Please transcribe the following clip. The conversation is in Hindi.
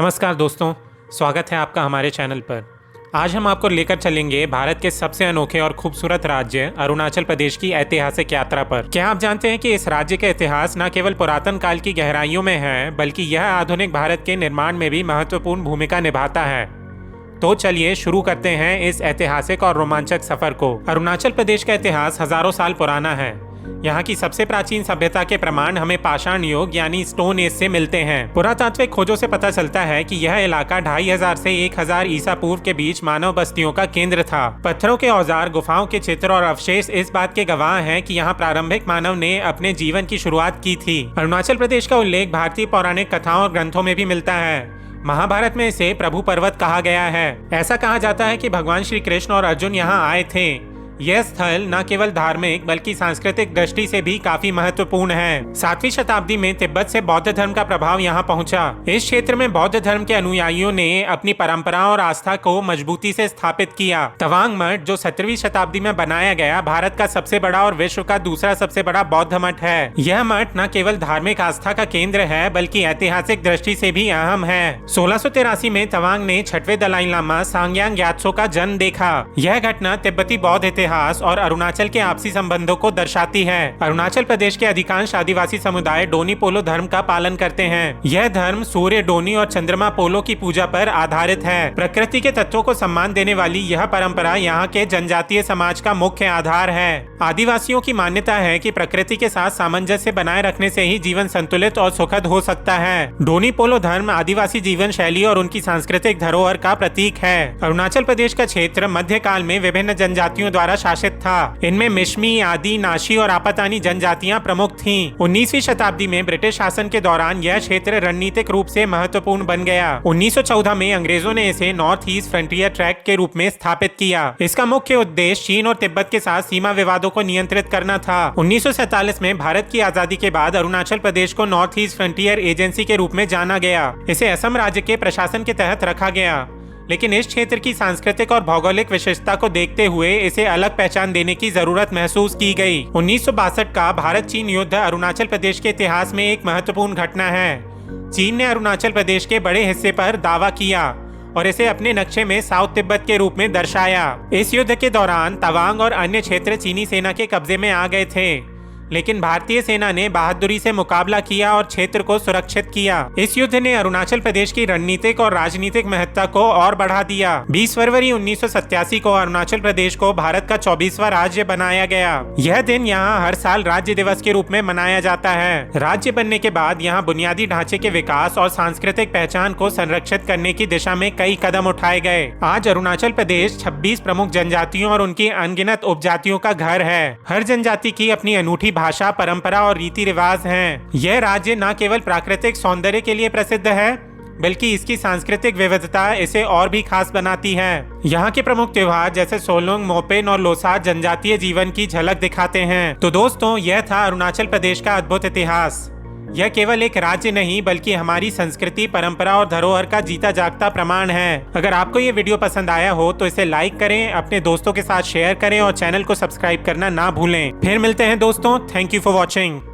नमस्कार दोस्तों, स्वागत है आपका हमारे चैनल पर। आज हम आपको लेकर चलेंगे भारत के सबसे अनोखे और खूबसूरत राज्य अरुणाचल प्रदेश की ऐतिहासिक यात्रा पर। क्या आप जानते हैं कि इस राज्य का इतिहास न केवल पुरातन काल की गहराइयों में है, बल्कि यह आधुनिक भारत के निर्माण में भी महत्वपूर्ण भूमिका निभाता है। तो चलिए शुरू करते हैं इस ऐतिहासिक और रोमांचक सफर को। अरुणाचल प्रदेश का इतिहास हजारों साल पुराना है। यहाँ की सबसे प्राचीन सभ्यता के प्रमाण हमें पाषाण युग यानी स्टोन एज से मिलते हैं। पुरातात्विक खोजों से पता चलता है कि यह इलाका 2500 से 1000 ईसा पूर्व के बीच मानव बस्तियों का केंद्र था। पत्थरों के औजार, गुफाओं के चित्र और अवशेष इस बात के गवाह हैं कि यहाँ प्रारंभिक मानव ने अपने जीवन की शुरुआत की थी। अरुणाचल प्रदेश का उल्लेख भारतीय पौराणिक कथाओं और ग्रंथों में भी मिलता है। महाभारत में इसे प्रभु पर्वत कहा गया है। ऐसा कहा जाता है कि भगवान श्री कृष्ण और अर्जुन यहाँ आए थे। यह स्थल न केवल धार्मिक बल्कि सांस्कृतिक दृष्टि से भी काफी महत्वपूर्ण है। 7वीं शताब्दी में तिब्बत से बौद्ध धर्म का प्रभाव यहाँ पहुंचा। इस क्षेत्र में बौद्ध धर्म के अनुयायियों ने अपनी परंपरा और आस्था को मजबूती से स्थापित किया। तवांग मठ, जो 17वीं शताब्दी में बनाया गया, भारत का सबसे बड़ा और विश्व का दूसरा सबसे बड़ा बौद्ध मठ है। यह मठ न केवल धार्मिक आस्था का केंद्र है, बल्कि ऐतिहासिक दृष्टि से भी अहम है। 1683 में तवांग ने 6वें दलाई लामा सांग्याल ग्यात्सो का जन्म देखा। यह घटना तिब्बती बौद्ध इतिहास और अरुणाचल के आपसी संबंधों को दर्शाती है। अरुणाचल प्रदेश के अधिकांश आदिवासी समुदाय डोनी पोलो धर्म का पालन करते हैं। यह धर्म सूर्य, डोनी और चंद्रमा पोलो की पूजा पर आधारित है। प्रकृति के तत्वों को सम्मान देने वाली यह परंपरा यहाँ के जनजातीय समाज का मुख्य आधार है। आदिवासियों की मान्यता है कि प्रकृति के साथ सामंजस्य बनाए रखने से ही जीवन संतुलित और सुखद हो सकता है। डोनी पोलो धर्म आदिवासी जीवन शैली और उनकी सांस्कृतिक धरोहर का प्रतीक है। अरुणाचल प्रदेश का क्षेत्र मध्यकाल में विभिन्न जनजातियों द्वारा शासित था। इनमें मिश्मी, आदि, नाशी और आपातानी जनजातियां प्रमुख थीं। 19वीं शताब्दी में ब्रिटिश शासन के दौरान यह क्षेत्र रणनीतिक रूप से महत्वपूर्ण बन गया। 1914 में अंग्रेजों ने इसे नॉर्थ ईस्ट फ्रंटियर ट्रैक्ट के रूप में स्थापित किया। इसका मुख्य उद्देश्य चीन और तिब्बत के साथ सीमा विवादों को नियंत्रित करना था। 1947 में भारत की आजादी के बाद अरुणाचल प्रदेश को नॉर्थ ईस्ट फ्रंटियर एजेंसी के रूप में जाना गया। इसे असम राज्य के प्रशासन के तहत रखा गया, लेकिन इस क्षेत्र की सांस्कृतिक और भौगोलिक विशेषता को देखते हुए इसे अलग पहचान देने की जरूरत महसूस की गई। 1962 का भारत चीन युद्ध अरुणाचल प्रदेश के इतिहास में एक महत्वपूर्ण घटना है। चीन ने अरुणाचल प्रदेश के बड़े हिस्से पर दावा किया और इसे अपने नक्शे में साउथ तिब्बत के रूप में दर्शाया। इस युद्ध के दौरान तवांग और अन्य क्षेत्र चीनी सेना के कब्जे में आ गए थे, लेकिन भारतीय सेना ने बहादुरी से मुकाबला किया और क्षेत्र को सुरक्षित किया। इस युद्ध ने अरुणाचल प्रदेश की रणनीतिक और राजनीतिक महत्ता को और बढ़ा दिया। 20 फरवरी 1987 को अरुणाचल प्रदेश को भारत का 24वां राज्य बनाया गया। यह दिन यहाँ हर साल राज्य दिवस के रूप में मनाया जाता है। राज्य बनने के बाद यहाँ बुनियादी ढांचे के विकास और सांस्कृतिक पहचान को संरक्षित करने की दिशा में कई कदम उठाए गए। आज अरुणाचल प्रदेश 26 प्रमुख जनजातियों और उनकी अनगिनत उपजातियों का घर है। हर जनजाति की अपनी अनूठी भाषा, परंपरा और रीति रिवाज हैं। यह राज्य न केवल प्राकृतिक सौंदर्य के लिए प्रसिद्ध है, बल्कि इसकी सांस्कृतिक विविधता इसे और भी खास बनाती है। यहाँ के प्रमुख त्योहार जैसे सोलोंग, मोपेन और लोसार जनजातीय जीवन की झलक दिखाते हैं। तो दोस्तों, यह था अरुणाचल प्रदेश का अद्भुत इतिहास। यह केवल एक राज्य नहीं, बल्कि हमारी संस्कृति, परंपरा और धरोहर का जीता जागता प्रमाण है। अगर आपको ये वीडियो पसंद आया हो तो इसे लाइक करें, अपने दोस्तों के साथ शेयर करें और चैनल को सब्सक्राइब करना ना भूलें। फिर मिलते हैं दोस्तों। Thank you for watching.